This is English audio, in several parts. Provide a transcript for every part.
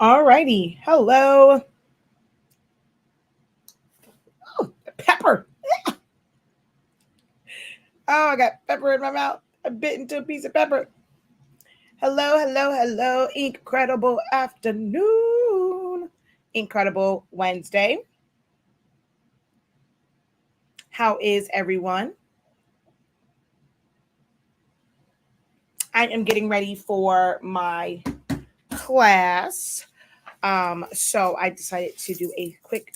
All righty. Hello. Oh, pepper. Oh, I got pepper in my mouth. I bit into a piece of pepper. Hello, hello, hello. Incredible afternoon. Incredible Wednesday. How is everyone? I am getting ready for my class. So I decided to do a quick,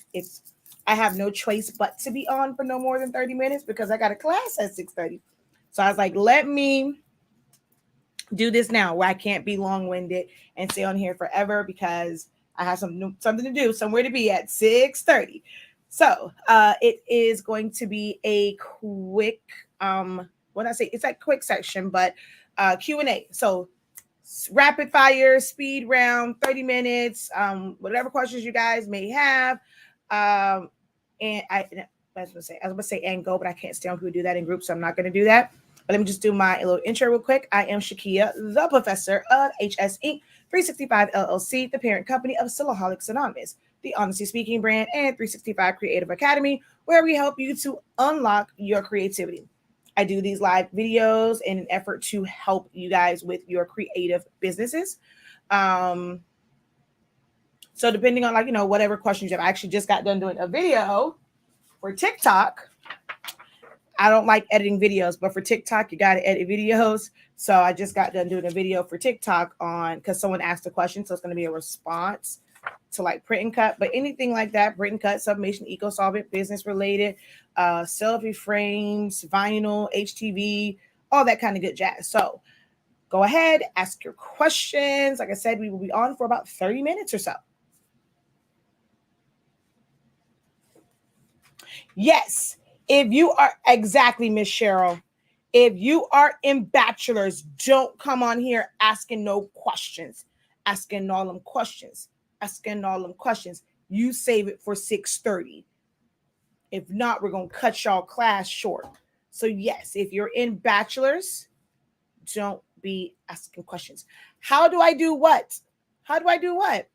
I have no choice but to be on for no more than 30 minutes because I got a class at 6:30. So I was like, let me do this now where I can't be long-winded and stay on here forever because I have something to do, somewhere to be at 6:30. So it is going to be a quick, when I say it's a quick section, but Q&A. So rapid fire, speed round, 30 minutes, whatever questions you guys may have. And I was gonna say and go, but I can't stand when people do that in groups, so I'm not gonna do that. But let me just do my little intro real quick. I am Shakeya, the professor of HS Inc. 365 LLC, the parent company of Silaholics Anonymous, the Honestly Speaking brand, and 365 Creative Academy, where we help you to unlock your creativity. I do these live videos in an effort to help you guys with your creative businesses. Um, so depending on whatever questions you have, I actually just got done doing a video for TikTok. I don't like editing videos, but for TikTok, you got to edit videos. So I just got done doing a video for TikTok because someone asked a question. So it's going to be a response to like print and cut, but anything like that, print and cut, sublimation, eco-solvent, business related, selfie frames, vinyl, HTV, all that kind of good jazz. So go ahead, ask your questions. Like I said, we will be on for about 30 minutes or so. Yes, if you are exactly Miss Cheryl, if you are in bachelor's, don't come on here asking no questions, asking all them questions, asking all them questions. You save it for 6:30. If not, we're gonna cut y'all class short. So yes, if you're in bachelor's, don't be asking questions. How do I do what? How do I do what?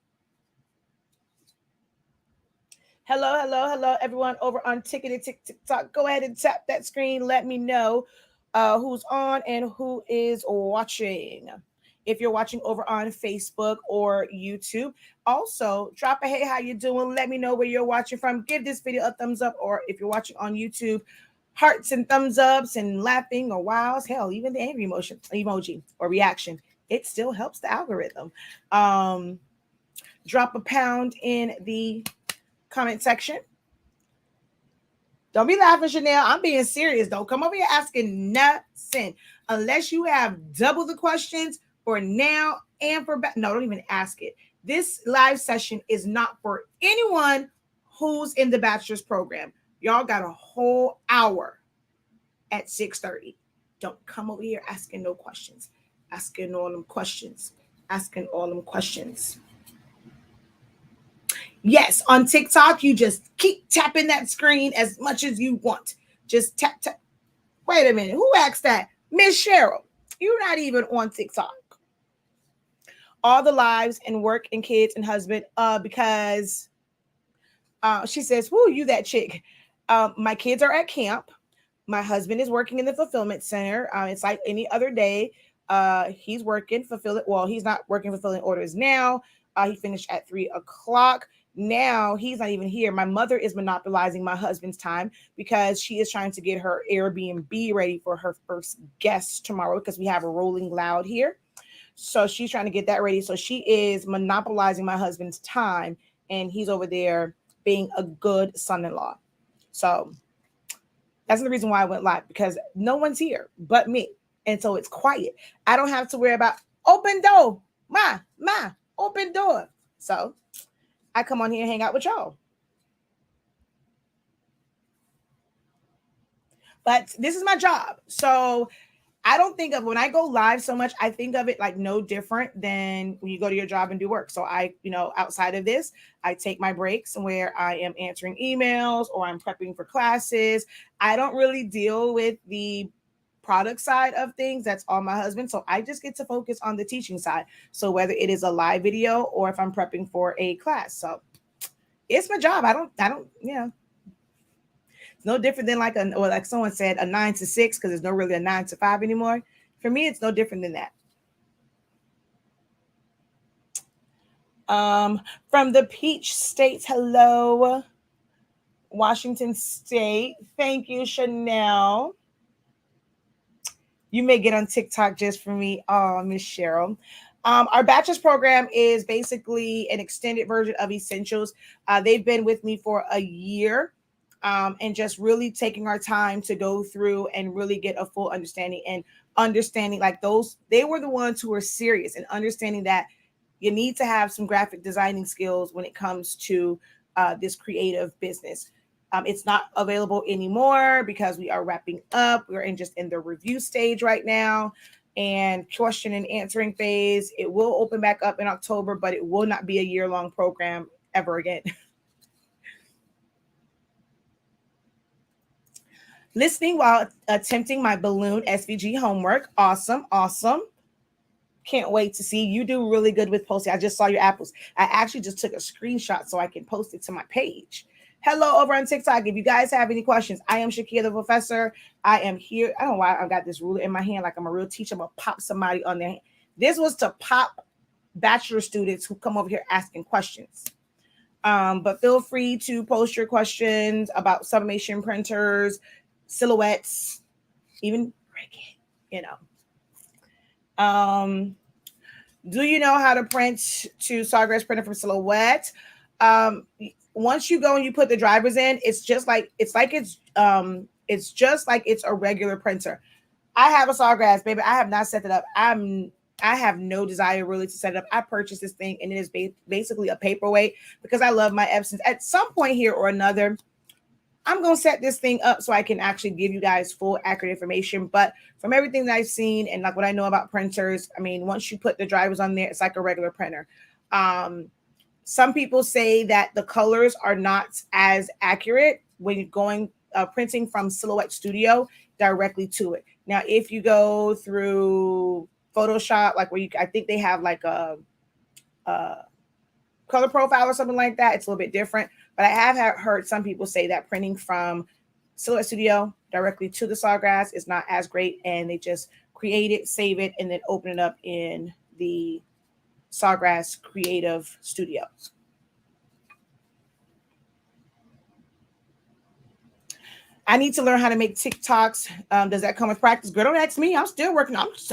Hello, hello, hello, everyone over on TikTok. Go ahead and tap that screen. Let me know who's on and who is watching. If you're watching over on Facebook or YouTube, also drop a hey, how you doing? Let me know where you're watching from. Give this video a thumbs up, or if you're watching on YouTube, hearts and thumbs ups and laughing or wows. Hell, even the angry emoji or reaction. It still helps the algorithm. Drop a pound in the comment section. Don't be laughing, Chanel. I'm being serious. Don't come over here asking nothing unless you have double the questions for now and for back. No, don't even ask it. This live session is not for anyone who's in the bachelor's program. Y'all got a whole hour at 6:30. Don't come over here asking no questions. Asking all them questions. Asking all them questions. Yes, on TikTok, you just keep tapping that screen as much as you want. Just tap, tap. Wait a minute. Who asked that? Miss Cheryl, you're not even on TikTok. All the lives and work and kids and husband, because she says, whoo, you that chick. My kids are at camp. My husband is working in the fulfillment center. It's like any other day. He's working, fulfilling. Well, he's not working fulfilling orders now. He finished at 3:00. Now he's not even here. My mother is monopolizing my husband's time because she is trying to get her Airbnb ready for her first guest tomorrow because we have a rolling loud here. So she's trying to get that ready. So she is monopolizing my husband's time, and he's over there being a good son-in-law. So that's the reason why I went live, because no one's here but me. And so it's quiet. I don't have to worry about open door, open door. So I come on here and hang out with y'all. But this is my job. So I don't think of, when I go live so much, I think of it like no different than when you go to your job and do work. So I, outside of this, I take my breaks where I am answering emails or I'm prepping for classes. I don't really deal with the product side of things, that's all my husband. So I just get to focus on the teaching side. So whether it is a live video or if I'm prepping for a class. So it's my job. It's no different than or like someone said, a 9 to 6, because there's no really a 9 to 5 anymore. For me, it's no different than that. From the Peach States, hello. Washington State. Thank you, Chanel. You may get on TikTok just for me. Oh, Miss Cheryl. Our bachelor's program is basically an extended version of Essentials. They've been with me for a year, and just really taking our time to go through and really get a full understanding, and understanding like they were the ones who were serious and understanding that you need to have some graphic designing skills when it comes to this creative business. It's not available anymore because we are wrapping up. We're in the review stage right now and question and answering phase. It will open back up in October, but it will not be a year-long program ever again. Listening while attempting my balloon SVG homework. Awesome. Can't wait to see. You do really good with posting. I just saw your apples. I actually just took a screenshot so I can post it to my page. Hello over on TikTok. If you guys have any questions, I am Shakeya the professor. I am here. I don't know why I got this ruler in my hand like I'm a real teacher. I'm going to pop somebody on their hand. This was to pop bachelor students who come over here asking questions. But feel free to post your questions about sublimation printers, silhouettes, even Cricut, Do you know how to print to Sawgrass printer from Silhouette? Once you go and you put the drivers in, it's just like it's a regular printer. I have a Sawgrass, baby. I have not set it up. I have no desire really to set it up. I purchased this thing and it is basically a paperweight because I love my Epsons. At some point here or another, I'm going to set this thing up so I can actually give you guys full accurate information. But from everything that I've seen and like what I know about printers, I mean, once you put the drivers on there, it's like a regular printer. Some people say that the colors are not as accurate when you're going printing from Silhouette Studio directly to it. Now, if you go through Photoshop, like I think they have like a color profile or something like that, it's a little bit different. But I have heard some people say that printing from Silhouette Studio directly to the Sawgrass is not as great, and they just create it, save it, and then open it up in the Sawgrass Creative Studio. I need to learn how to make TikToks. Does that come with practice? Girl, don't ask me. I'm still working on it.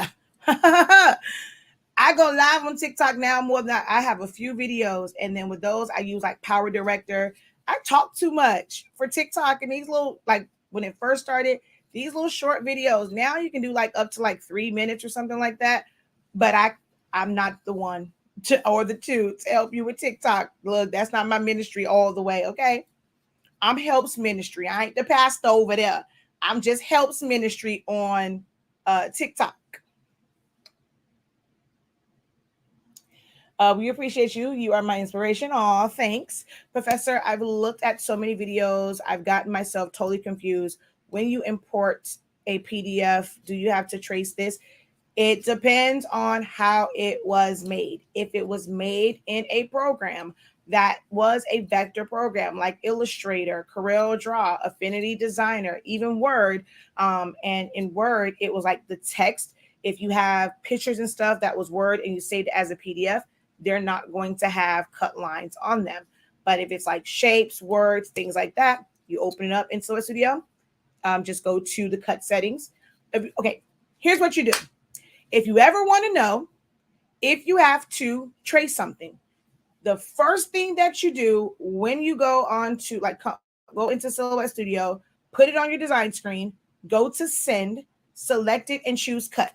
I go live on TikTok now more than I have a few videos. And then with those, I use like Power Director. I talk too much for TikTok, and these little, like when it first started, these little short videos, now you can do like up to like 3 minutes or something like that. But I'm not the one to help you with TikTok. Look, that's not my ministry all the way. Okay. I'm helps ministry. I ain't the pastor over there. I'm just helps ministry on TikTok. We appreciate you. You are my inspiration. Aw, thanks. Professor, I've looked at so many videos. I've gotten myself totally confused. When you import a PDF, do you have to trace this? It depends on how it was made. If it was made in a program that was a vector program like Illustrator, Corel Draw, Affinity Designer, even Word, and in Word, it was like the text. If you have pictures and stuff that was Word and you saved it as a PDF, they're not going to have cut lines on them. But if it's like shapes, words, things like that, you open it up in Silhouette Studio. Just go to the cut settings. Okay, here's what you do. If you ever want to know if you have to trace something, the first thing that you do when you go on to go into Silhouette Studio, put it on your design screen, go to send, select it, and choose cut.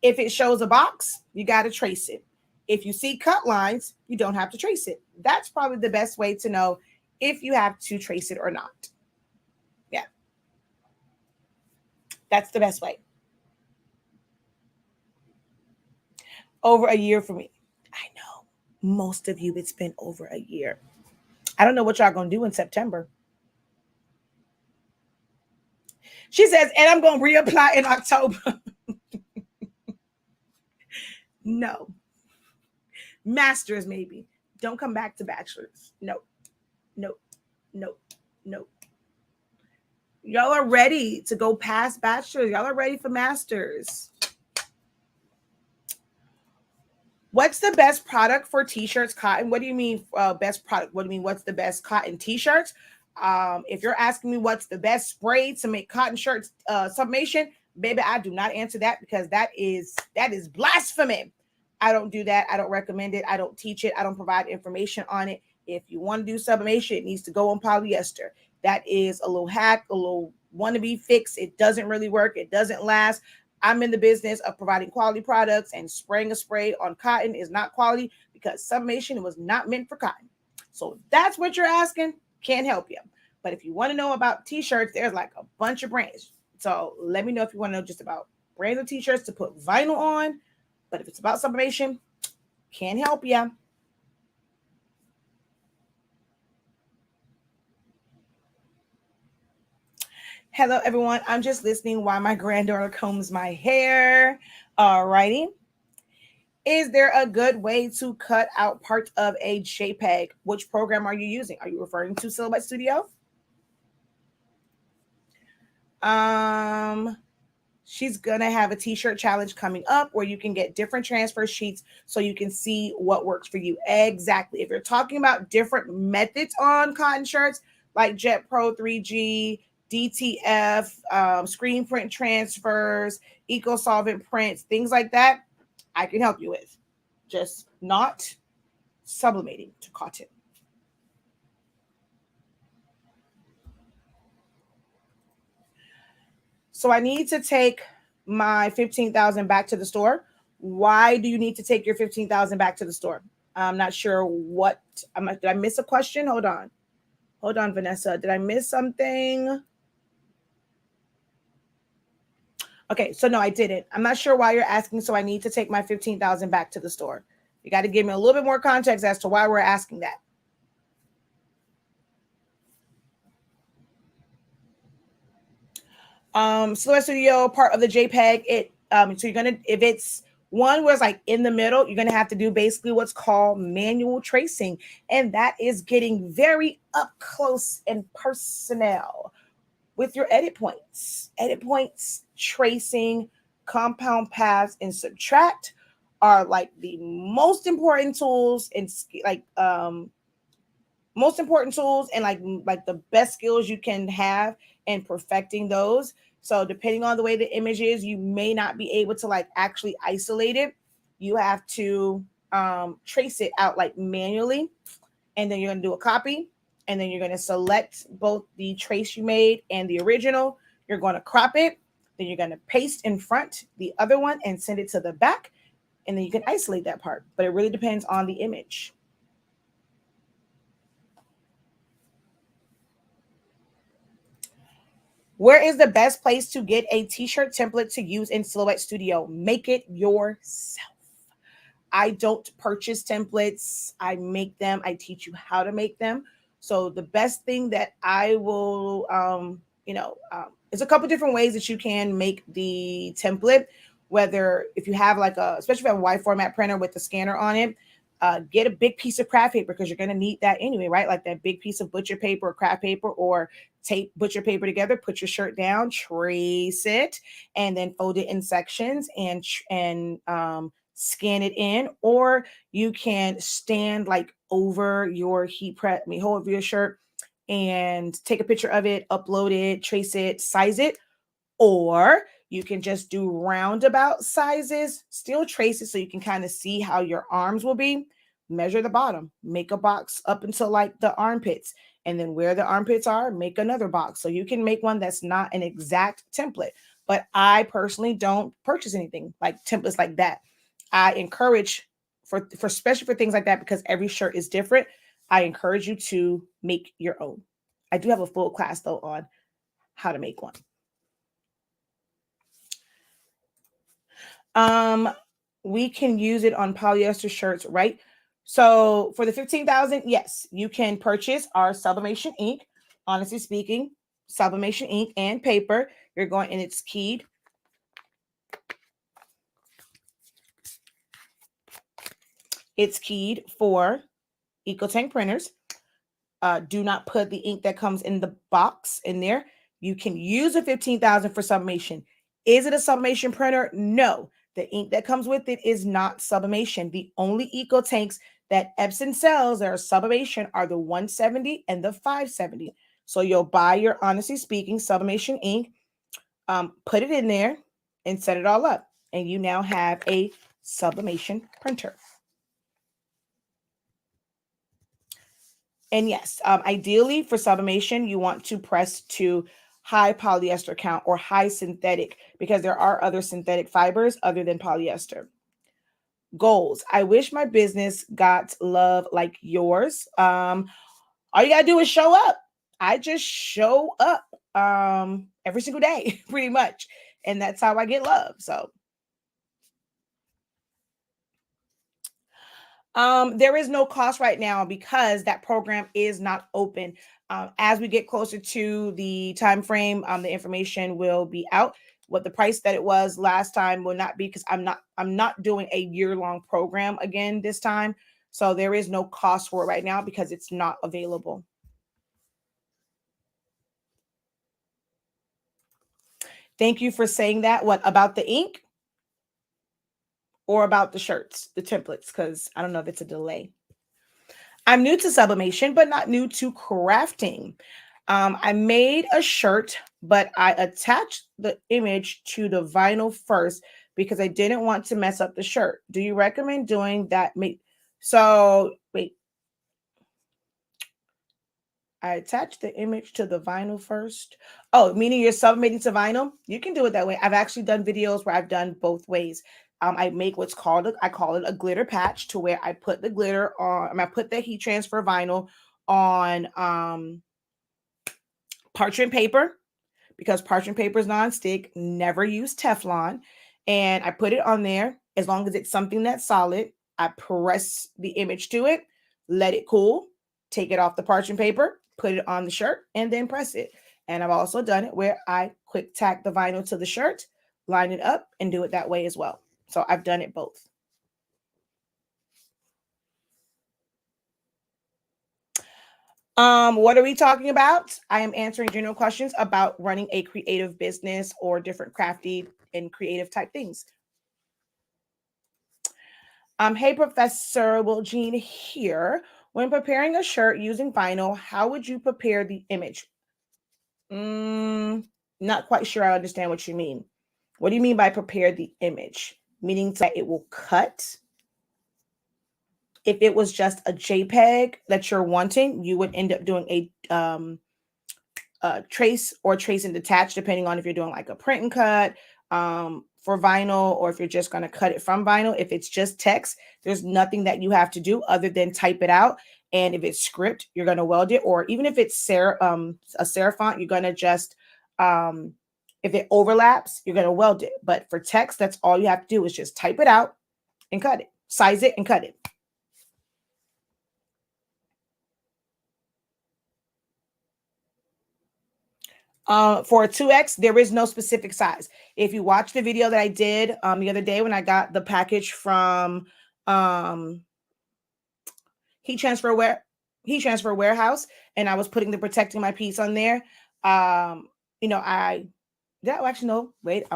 If it shows a box, you got to trace it. If you see cut lines, you don't have to trace it. That's probably the best way to know if you have to trace it or not. Yeah. That's the best way. Over a year for me. I know. Most of you, it's been over a year. I don't know what y'all going to do in September. She says, and I'm going to reapply in October. No. Masters, maybe. Don't come back to bachelors. No, no, no, no. Y'all are ready to go past bachelors. Y'all are ready for masters. What's the best product for t-shirts, cotton? What do you mean best product? What do you mean what's the best cotton t-shirts? If you're asking me what's the best spray to make cotton shirts sublimation, baby, I do not answer that because that is blasphemy. I don't do that. I don't recommend it. I don't teach it. I don't provide information on it. If you want to do sublimation, it needs to go on polyester. That is a little hack, a little wannabe fix. It doesn't really work. It doesn't last. I'm in the business of providing quality products, and spraying a spray on cotton is not quality because sublimation was not meant for cotton. So if that's what you're asking, can't help you. But if you want to know about t-shirts, there's like a bunch of brands. So let me know if you want to know just about brands of t-shirts to put vinyl on. But if it's about sublimation, can't help you. Hello, everyone. I'm just listening while my granddaughter combs my hair. All righty. Is there a good way to cut out part of a JPEG? Which program are you using? Are you referring to Silhouette Studio? She's gonna have a t-shirt challenge coming up where you can get different transfer sheets so you can see what works for you. Exactly. If you're talking about different methods on cotton shirts like Jet Pro 3G, DTF, screen print transfers, eco solvent prints, things like that, I can help you with. Just not sublimating to cotton. So I need to take my 15,000 back to the store. Why do you need to take your 15,000 back to the store? I'm not sure what. Did I miss a question? Hold on, Vanessa. Did I miss something? Okay, so no, I didn't. I'm not sure why you're asking. So I need to take my 15,000 back to the store. You got to give me a little bit more context as to why we're asking that. Silhouette Studio, part of the JPEG. So you're gonna, if it's one where it's like in the middle, you're gonna have to do basically what's called manual tracing, and that is getting very up close and personal with your edit points. Edit points, tracing, compound paths, and subtract are like the most important tools and like the best skills you can have in perfecting those. So depending on the way the image is, you may not be able to like actually isolate it. You have to trace it out like manually, and then you're going to do a copy, and then you're going to select both the trace you made and the original. You're going to crop it, then you're going to paste in front the other one and send it to the back, and then you can isolate that part. But it really depends on the image. Where is the best place to get a t-shirt template to use in Silhouette Studio? Make it yourself. I don't purchase templates. I make them. I teach you how to make them. So the best thing that I will, there's a couple different ways that you can make the template. Whether if you have especially if you have a wide format printer with the scanner on it, get a big piece of craft paper because you're going to need that anyway, right? Like that big piece of butcher paper or craft paper, or tape butcher paper together, put your shirt down, trace it, and then fold it in sections and scan it in. Or you can stand like over your hold over your shirt and take a picture of it, upload it, trace it, size it. Or you can just do roundabout sizes, still trace it so you can kind of see how your arms will be. Measure the bottom, make a box up until like the armpits, and then where the armpits are, make another box. So you can make one that's not an exact template. But I personally don't purchase anything like templates like that. I encourage for especially for things like that, because every shirt is different. I encourage you to make your own. I do have a full class though on how to make one. We can use it on polyester shirts, right? So for the 15,000, yes, you can purchase our sublimation ink. Honestly speaking, sublimation ink and paper. you're going, and it's keyed. It's keyed for EcoTank printers. Do not put the ink that comes in the box in there. You can use a 15,000 for sublimation. Is it a sublimation printer? No. The ink that comes with it is not sublimation. The only EcoTanks that Epson sells that are sublimation are the 170 and the 570. So you'll buy your Honestly Speaking sublimation ink, put it in there, and set it all up. And you now have a sublimation printer. And yes, ideally for sublimation, you want to press to high polyester count or high synthetic, because there are other synthetic fibers other than polyester. Goals. I wish my business got love like yours. All you gotta do is show up. I just show up every single day, pretty much. And that's how I get love. So there is no cost right now because that program is not open. As we get closer to the time frame, the information will be out. What the price that it was last time will not be, because I'm not doing a year-long program again this time. So there is no cost for it right now because it's not available. Thank you for saying that. What about the ink? Or about the shirts, the templates, because I don't know if it's a delay. I'm new to sublimation, but not new to crafting. I made a shirt, but I attached the image to the vinyl first because I didn't want to mess up the shirt. Do you recommend doing that? So wait, I attached the image to the vinyl first. Oh, meaning you're sublimating to vinyl? You can do it that way. I've actually done videos where I've done both ways. I make what's called, I call it a glitter patch, to where I put the glitter on, I put the heat transfer vinyl on parchment paper, because parchment paper is non-stick. Never use Teflon. And I put it on there. As long as it's something that's solid, I press the image to it, let it cool, take it off the parchment paper, put it on the shirt, and then press it. And I've also done it where I quick tack the vinyl to the shirt, line it up, and do it that way as well. So I've done it both. What are we talking about? I am answering general questions about running a creative business or different crafty and creative type things. Hey, Professor Will Jean here. When preparing a shirt using vinyl, how would you prepare the image? Not quite sure I understand what you mean. What do you mean by prepare the image? Meaning that it will cut? If it was just a JPEG that you're wanting, you would end up doing a trace or trace and detach, depending on if you're doing like a print and cut for vinyl, or if you're just going to cut it from vinyl. If it's just text, there's nothing that you have to do other than type it out. And if it's script, you're going to weld it. Or even if it's a serif font, you're going to just, if it overlaps, you're going to weld it. But for text, that's all you have to do is just type it out and cut it, size it and cut it. For a 2X, there is no specific size. If you watch the video that I did the other day when I got the package from Heat Transfer Warehouse, and I was putting the protecting my piece on there, I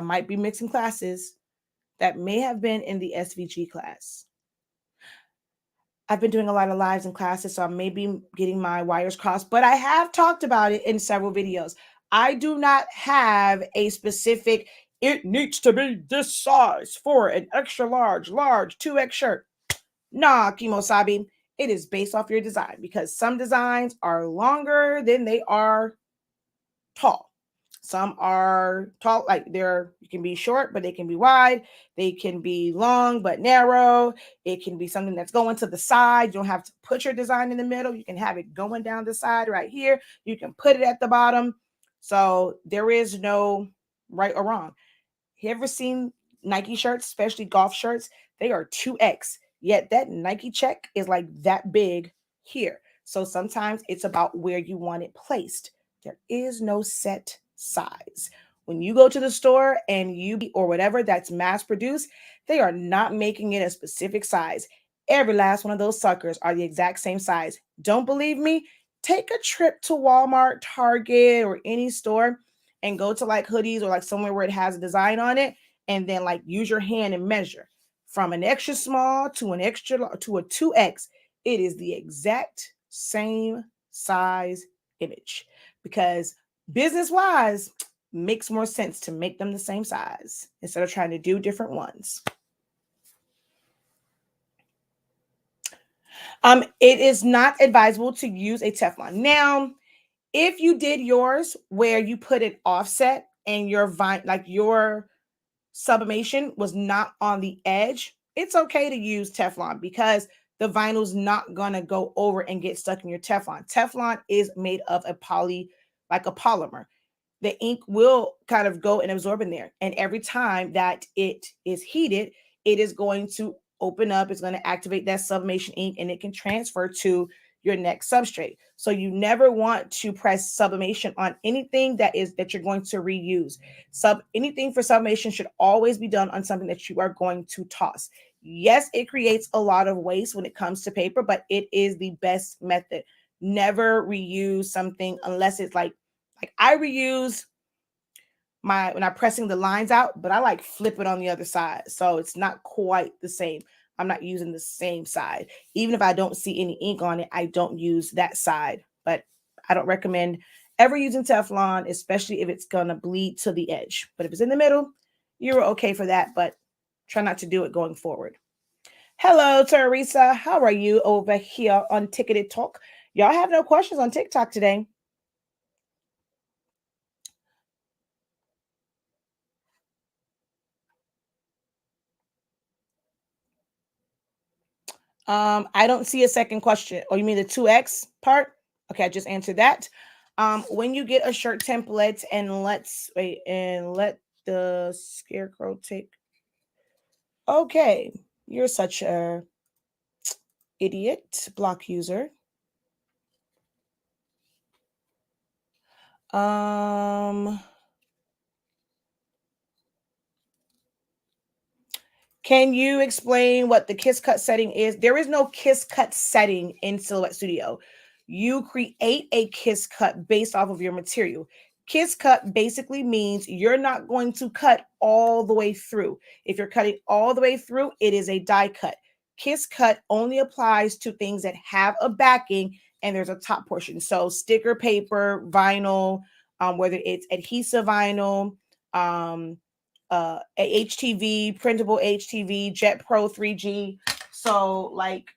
might be mixing classes. That may have been in the SVG class. I've been doing a lot of lives and classes, so I may be getting my wires crossed, but I have talked about it in several videos. I do not have a specific, it needs to be this size for an extra large 2X shirt. Nah, Kimosabi, it is based off your design, because some designs are longer than they are tall. Some are tall, like you can be short, but they can be wide. They can be long, but narrow. It can be something that's going to the side. You don't have to put your design in the middle. You can have it going down the side right here. You can put it at the bottom. So there is no right or wrong. You ever seen Nike shirts, especially golf shirts? They are 2X, yet that Nike check is like that big here. So sometimes it's about where you want it placed. There is no set size. When you go to the store and or whatever that's mass produced, they are not making it a specific size. Every last one of those suckers are the exact same size. Don't believe me? Take a trip to Walmart, Target, or any store and go to like hoodies or like somewhere where it has a design on it, and then like use your hand and measure from an extra small to an extra to a 2X. It is the exact same size image, because business wise makes more sense to make them the same size instead of trying to do different ones. It is not advisable to use a Teflon. Now, if you did yours where you put it offset and your sublimation was not on the edge, it's okay to use Teflon because the vinyl's not gonna go over and get stuck in your Teflon. Teflon is made of like a polymer. The ink will kind of go and absorb in there. And every time that it is heated, it is going to open up, it's going to activate that sublimation ink, and it can transfer to your next substrate. So you never want to press sublimation on anything that you're going to reuse. Anything for sublimation should always be done on something that you are going to toss. Yes, it creates a lot of waste when it comes to paper, but it is the best method. Never reuse something unless it's like I reuse when I'm pressing the lines out, but I like flip it on the other side. So it's not quite the same. I'm not using the same side. Even if I don't see any ink on it, I don't use that side. But I don't recommend ever using Teflon, especially if it's going to bleed to the edge. But if it's in the middle, you're okay for that, but try not to do it going forward. Hello, Teresa. How are you over here on Ticketed Talk? Y'all have no questions on TikTok today. I don't see a second question. Oh, you mean the 2X part? Okay, I just answered that. When you get a shirt template, and let the scarecrow take. Okay, you're such a idiot block user. Can you explain what the kiss cut setting is? There is no kiss cut setting in Silhouette Studio. You create a kiss cut based off of your material. Kiss cut basically means you're not going to cut all the way through. If you're cutting all the way through, it is a die cut. Kiss cut only applies to things that have a backing and there's a top portion. So sticker paper, vinyl, whether it's adhesive vinyl, a HTV, printable HTV, Jet Pro 3G. So like,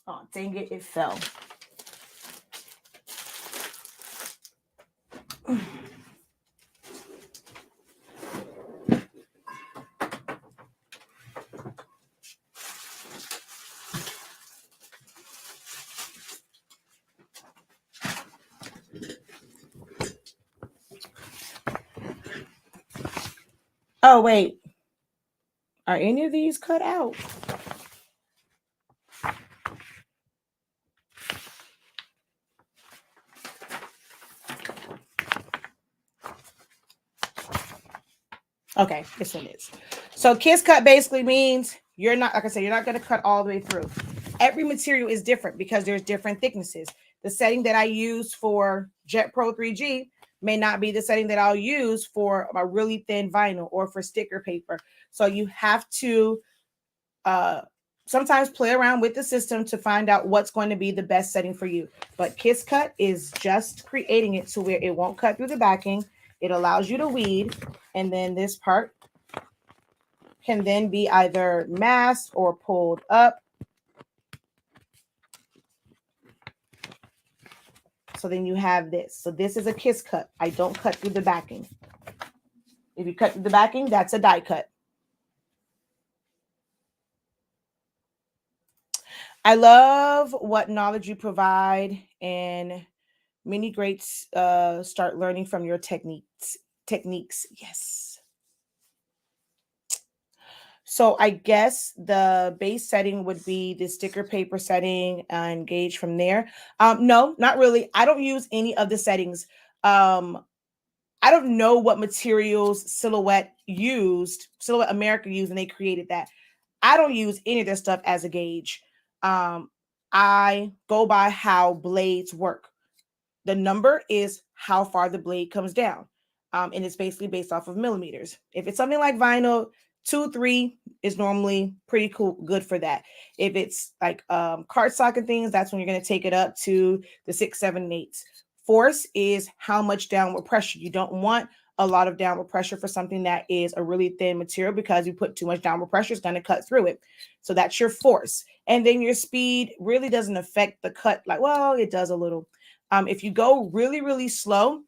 oh dang it, it fell. Oh wait, are any of these cut out? Okay, this one is. So kiss cut basically means you're not, like I said, you're not going to cut all the way through. Every material is different because there's different thicknesses. The setting that I use for Jet Pro 3G may not be the setting that I'll use for a really thin vinyl or for sticker paper. So you have to sometimes play around with the system to find out what's going to be the best setting for you. But kiss cut is just creating it to where it won't cut through the backing. It allows you to weed, and then this part can then be either masked or pulled up. So then you have this. So this is a kiss cut. I don't cut through the backing. If you cut through the backing, that's a die cut. I love what knowledge you provide, and many greats start learning from your techniques. Yes. So I guess the base setting would be the sticker paper setting and gauge from there. No, not really. I don't use any of the settings. I don't know what materials Silhouette America used, and they created that. I don't use any of their stuff as a gauge. Um, I go by how blades work. The number is how far the blade comes down. And it's basically based off of millimeters. If it's something like vinyl, 2, 3 is normally pretty cool, good for that. If it's like cardstock and things, that's when you're going to take it up to the 6, 7, 8. Force is how much downward pressure. You don't want a lot of downward pressure for something that is a really thin material, because you put too much downward pressure, it's going to cut through it. So that's your force. And then your speed really doesn't affect the cut. Like, well, it does a little. If you go really, really slow,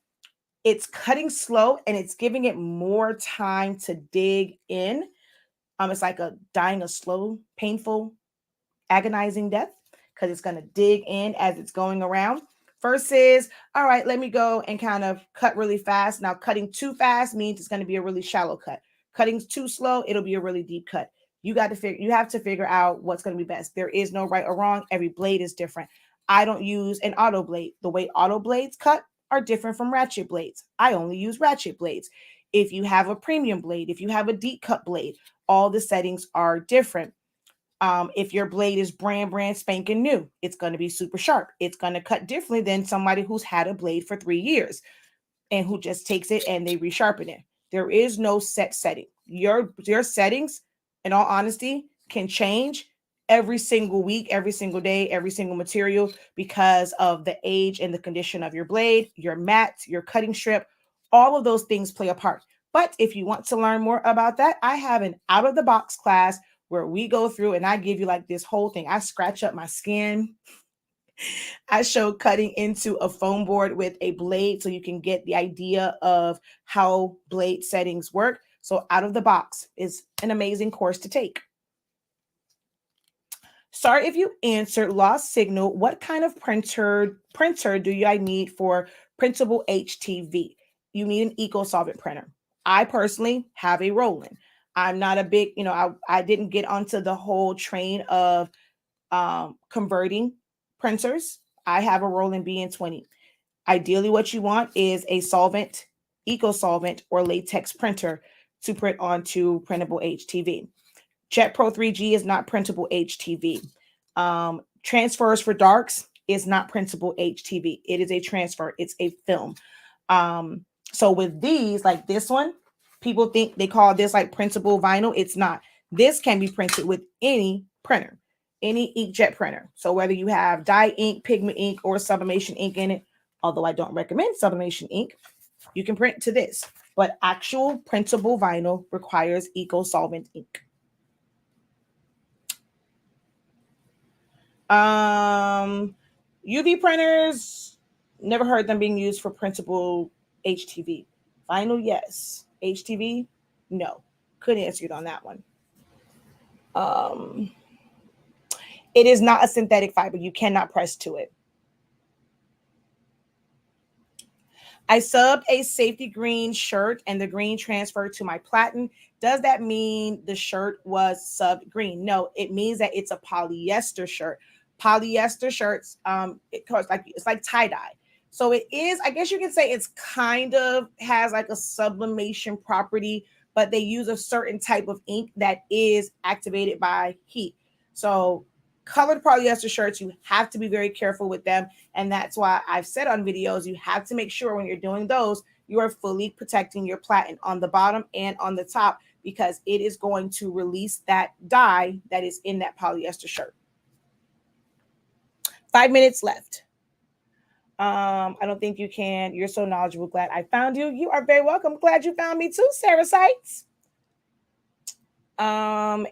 it's cutting slow and it's giving it more time to dig in. It's like dying a slow, painful, agonizing death, because it's going to dig in as it's going around. Versus, all right, let me go and kind of cut really fast. Now, cutting too fast means it's going to be a really shallow cut. Cutting too slow, it'll be a really deep cut. You have to figure out what's going to be best. There is no right or wrong. Every blade is different. I don't use an auto blade. The way auto blades cut are different from ratchet blades. I only use ratchet blades. If you have a premium blade, if you have a deep cut blade, all the settings are different. If your blade is brand spanking new, it's going to be super sharp. It's going to cut differently than somebody who's had a blade for 3 years and who just takes it and they resharpen it. There is no set setting. Your settings, in all honesty, can change every single week, every single day, every single material, because of the age and the condition of your blade, your mat, your cutting strip. All of those things play a part. But if you want to learn more about that, I have an out of the box class where we go through and I give you like this whole thing. I scratch up my skin. I show cutting into a foam board with a blade so you can get the idea of how blade settings work. So out of the box is an amazing course to take. Sorry if you answered lost signal. What kind of printer do I need for printable HTV? You need an eco-solvent printer. I personally have a Roland. I'm not a big, I didn't get onto the whole train of converting printers. I have a Roland BN20. Ideally, what you want is a solvent, eco-solvent, or latex printer to print onto printable HTV. Jet Pro 3G is not printable HTV. Transfers for darks is not printable HTV. It is a transfer. It's a film. So with these, like this one, people think they call this like printable vinyl. It's not. This can be printed with any printer, any inkjet printer. So whether you have dye ink, pigment ink, or sublimation ink in it, although I don't recommend sublimation ink, you can print to this. But actual printable vinyl requires eco-solvent ink. UV printers, never heard them being used for printable HTV. Vinyl, yes. HTV, no. Couldn't answer you on that one. It is not a synthetic fiber. You cannot press to it. I subbed a safety green shirt and the green transferred to my platen. Does that mean the shirt was subbed green? No, it means that it's a polyester shirt. Polyester shirts, it's like tie-dye. So it is, I guess you can say it's kind of has like a sublimation property, but they use a certain type of ink that is activated by heat. So colored polyester shirts, you have to be very careful with them. And that's why I've said on videos, you have to make sure when you're doing those, you are fully protecting your platen on the bottom and on the top, because it is going to release that dye that is in that polyester shirt. 5 minutes left. I don't think you can. You're so knowledgeable. Glad I found you. You are very welcome. Glad you found me too, Sarah Sites.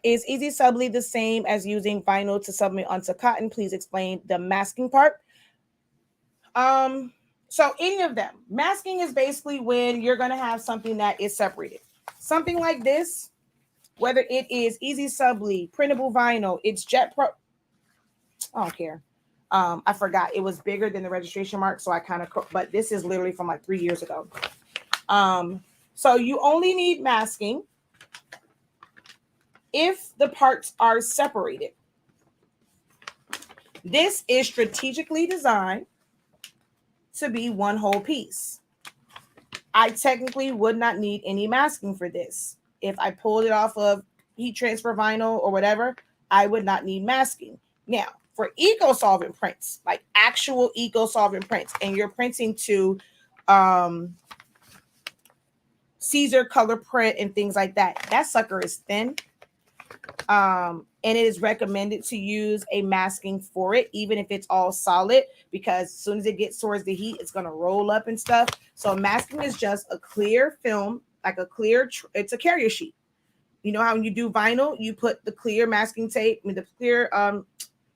Is easy subli the same as using vinyl to sublimate onto cotton? Please explain the masking part. So any of them. Masking is basically when you're going to have something that is separated. Something like this, whether it is easy subli, printable vinyl, it's Jet Pro. I don't care. I forgot it was bigger than the registration mark, so I kind of, but this is literally from like 3 years ago. So you only need masking if the parts are separated. This is strategically designed to be one whole piece. I technically would not need any masking for this. If I pulled it off of heat transfer vinyl or whatever, I would not need masking. Now, for eco-solvent prints, like actual eco-solvent prints, and you're printing to Caesar color print and things like that, that sucker is thin. And it is recommended to use a masking for it, even if it's all solid, because as soon as it gets towards the heat, it's going to roll up and stuff. So masking is just a clear film, like a clear, it's a carrier sheet. You know how when you do vinyl, you put the clear masking tape, I mean, the clear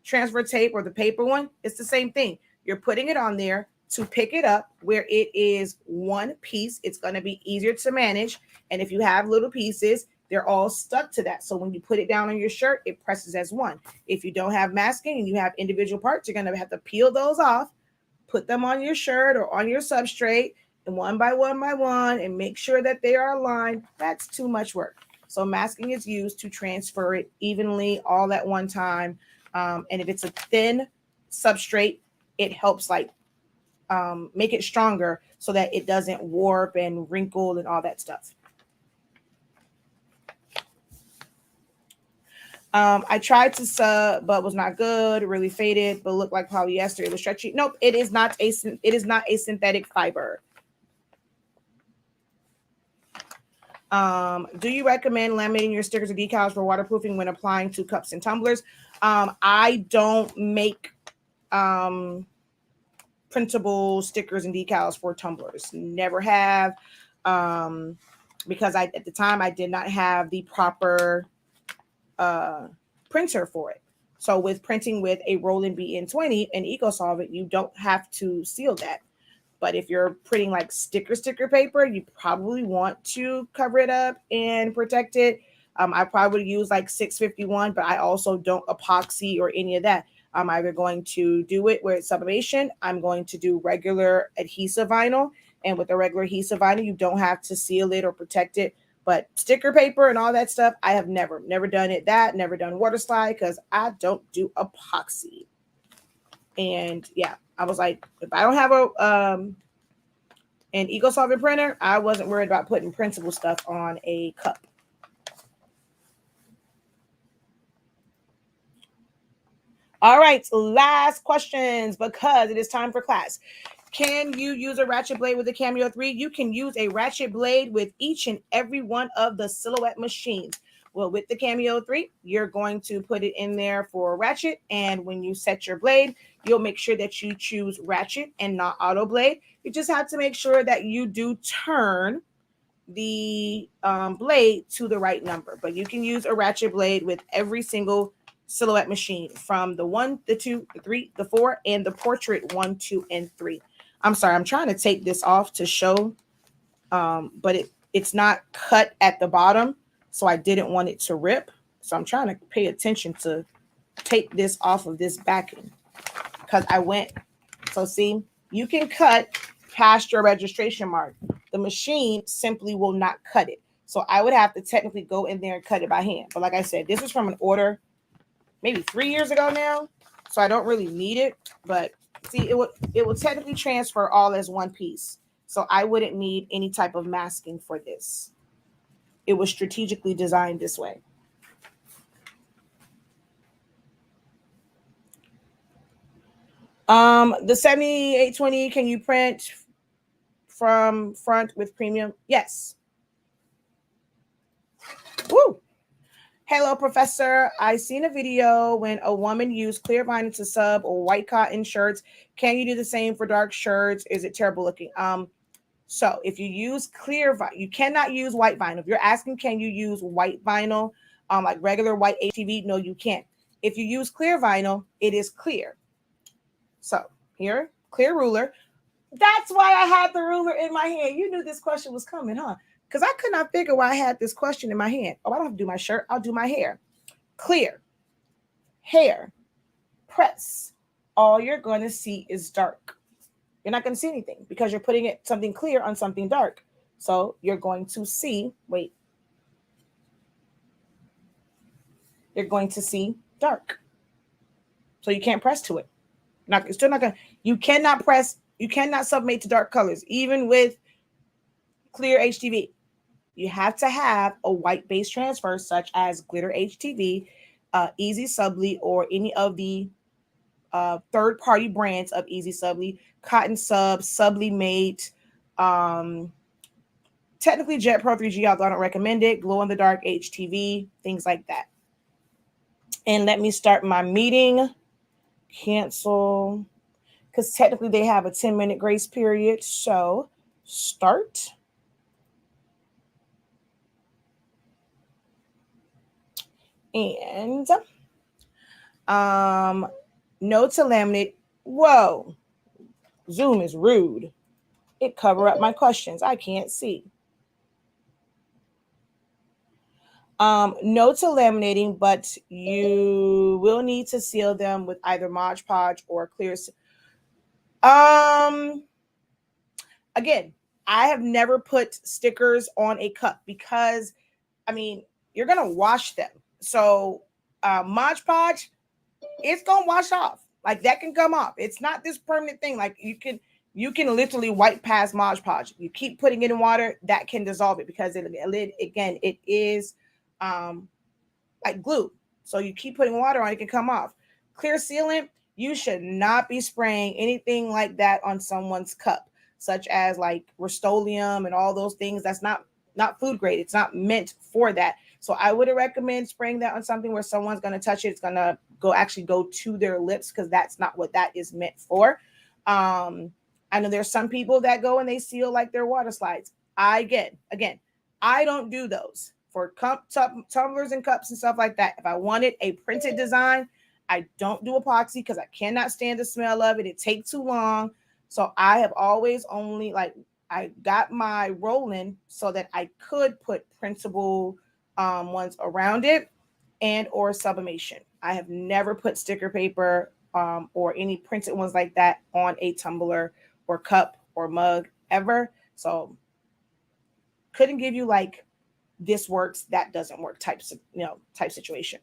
transfer tape or the paper one. It's the same thing. You're putting it on there to pick it up where it is one piece. It's going to be easier to manage. And if you have little pieces, they're all stuck to that. So when you put it down on your shirt, it presses as one. If you don't have masking and you have individual parts, you're going to have to peel those off, put them on your shirt or on your substrate, and one by one, and make sure that they are aligned. That's too much work. So masking is used to transfer it evenly all at one time. And if it's a thin substrate, it helps like make it stronger so that it doesn't warp and wrinkle and all that stuff. I tried to sub, but was not good. Really faded, but looked like polyester. It was stretchy. Nope, it is not a synthetic fiber. Do you recommend laminating your stickers or decals for waterproofing when applying to cups and tumblers? I don't make printable stickers and decals for tumblers. Never have, because at the time I did not have the proper printer for it. So with printing with a Roland BN20 and eco-solvent, you don't have to seal that. But if you're printing like sticker paper, you probably want to cover it up and protect it. I probably use like 651, but I also don't epoxy or any of that. I'm either going to do it where it's sublimation. I'm going to do regular adhesive vinyl. And with the regular adhesive vinyl, you don't have to seal it or protect it. But sticker paper and all that stuff, I have never done it. Never done water slide because I don't do epoxy. And yeah, I was like, if I don't have an eco-solvent printer, I wasn't worried about putting printable stuff on a cup. All right, last questions because it is time for class. Can you use a ratchet blade with the Cameo 3? You can use a ratchet blade with each and every one of the Silhouette machines. Well, with the Cameo 3, you're going to put it in there for a ratchet. And when you set your blade, you'll make sure that you choose ratchet and not auto blade. You just have to make sure that you do turn the blade to the right number. But you can use a ratchet blade with every single Silhouette machine from the 1, the 2, the 3, the 4, and the Portrait 1, 2, and 3. I'm sorry, I'm trying to take this off to show, but it's not cut at the bottom, so I didn't want it to rip. So I'm trying to pay attention to take this off of this backing because I went. So see, you can cut past your registration mark. The machine simply will not cut it. So I would have to technically go in there and cut it by hand. But like I said, this is from an order maybe 3 years ago now, so I don't really need it. But see, it will technically transfer all as one piece. So I wouldn't need any type of masking for this. It was strategically designed this way. The 7820, can you print from front with premium? Yes. Woo! Hello, Professor. I seen a video when a woman used clear vinyl to sub or white cotton shirts. Can you do the same for dark shirts? Is it terrible looking? So if you use clear vinyl, you cannot use white vinyl. If you're asking, can you use white vinyl, like regular white HTV? No, you can't. If you use clear vinyl, it is clear. So here, clear ruler. That's why I had the ruler in my hand. You knew this question was coming, huh? Because I could not figure why I had this question in my hand. Oh, I don't have to do my shirt. I'll do my hair. Clear. Hair. Press. All you're going to see is dark. You're not going to see anything because you're putting something clear on something dark. So you're going to see, wait. you're going to see dark. So you can't press to it. It's still not going to, you cannot sublimate to dark colors, even with clear HTV. You have to have a white base transfer, such as Glitter HTV, Easy Subli, or any of the third-party brands of Easy Subli, Cotton Sub, Sublimate, technically Jet Pro 3G, although I don't recommend it, Glow in the Dark HTV, things like that. And let me start my meeting. Cancel, because technically they have a 10-minute grace period. So start. And no to laminate. Whoa, Zoom is rude. It cover up my questions. I can't see. No to laminating, but you will need to seal them with either Mod Podge or clear. Again, I have never put stickers on a cup because, I mean, you're gonna wash them. So Mod Podge, it's gonna wash off. Like that can come off. It's not this permanent thing. Like you can literally wipe past Mod Podge. You keep putting it in water, that can dissolve it because it is like glue. So you keep putting water on, it can come off. Clear sealant, you should not be spraying anything like that on someone's cup, such as like Rust-Oleum and all those things. That's not food grade. It's not meant for that. So I would recommend spraying that on something where someone's going to touch it. It's going to go to their lips, because that's not what that is meant for. I know there's some people that go and they seal like their water slides. Again, I don't do those for tumblers and cups and stuff like that. If I wanted a printed design, I don't do epoxy because I cannot stand the smell of it. It takes too long. So I have always only I got my rolling so that I could put printable ones around it and or sublimation. I have never put sticker paper or any printed ones like that on a tumbler or cup or mug ever. So couldn't give you like this works, that doesn't work type situation.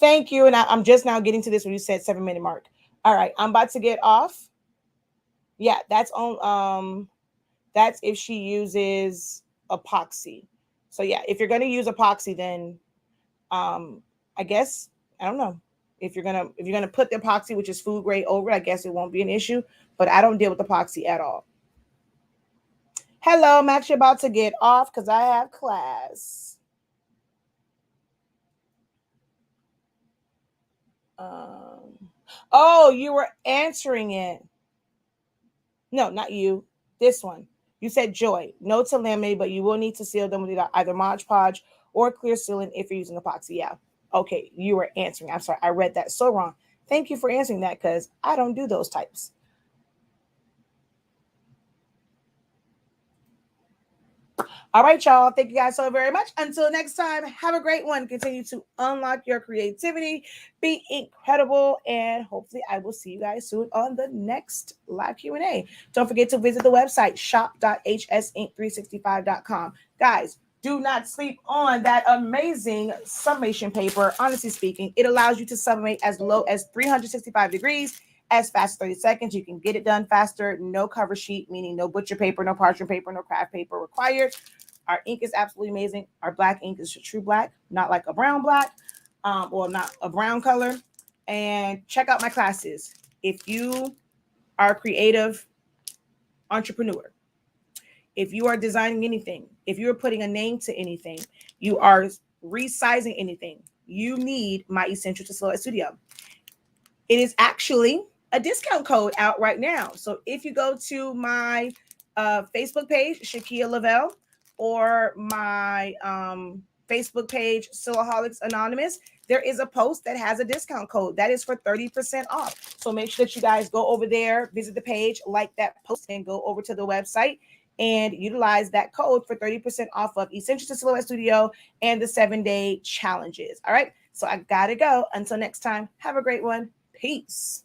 Thank you. And I'm just now getting to this when you said 7-minute mark. All right, I'm about to get off. Yeah, that's on that's if she uses epoxy. So yeah, if you're gonna use epoxy, then I guess I don't know. If you're gonna put the epoxy, which is food grade, over, I guess it won't be an issue. But I don't deal with epoxy at all. Hello, I'm actually about to get off because I have class. Oh, you were answering it. No, not you. This one. You said Joy. No to laminate, but you will need to seal them with either Mod Podge or clear sealant if you're using epoxy. Yeah. Okay, you were answering. I'm sorry. I read that so wrong. Thank you for answering that because I don't do those types. All right, y'all. Thank you guys so very much. Until next time, have a great one. Continue to unlock your creativity. Be incredible. And hopefully I will see you guys soon on the next live Q&A. Don't forget to visit the website, shop.hsink365.com. Guys, do not sleep on that amazing sublimation paper. Honestly speaking, it allows you to sublimate as low as 365 degrees, as fast as 30 seconds. You can get it done faster. No cover sheet, meaning no butcher paper, no parchment paper, no craft paper required. Our ink is absolutely amazing. Our black ink is a true black, not like a brown black, or not a brown color. And check out my classes. If you are a creative entrepreneur, if you are designing anything, if you are putting a name to anything, you are resizing anything, you need my Essential to Silhouette Studio. It is actually a discount code out right now. So if you go to my Facebook page, Shakeya Lavelle, or my Facebook page, Silaholics Anonymous, there is a post that has a discount code that is for 30% off. So make sure that you guys go over there, visit the page, like that post, and go over to the website and utilize that code for 30% off of Essential to Silhouette Studio and the 7-day challenges. All right. So I gotta go. Until next time, have a great one. Peace.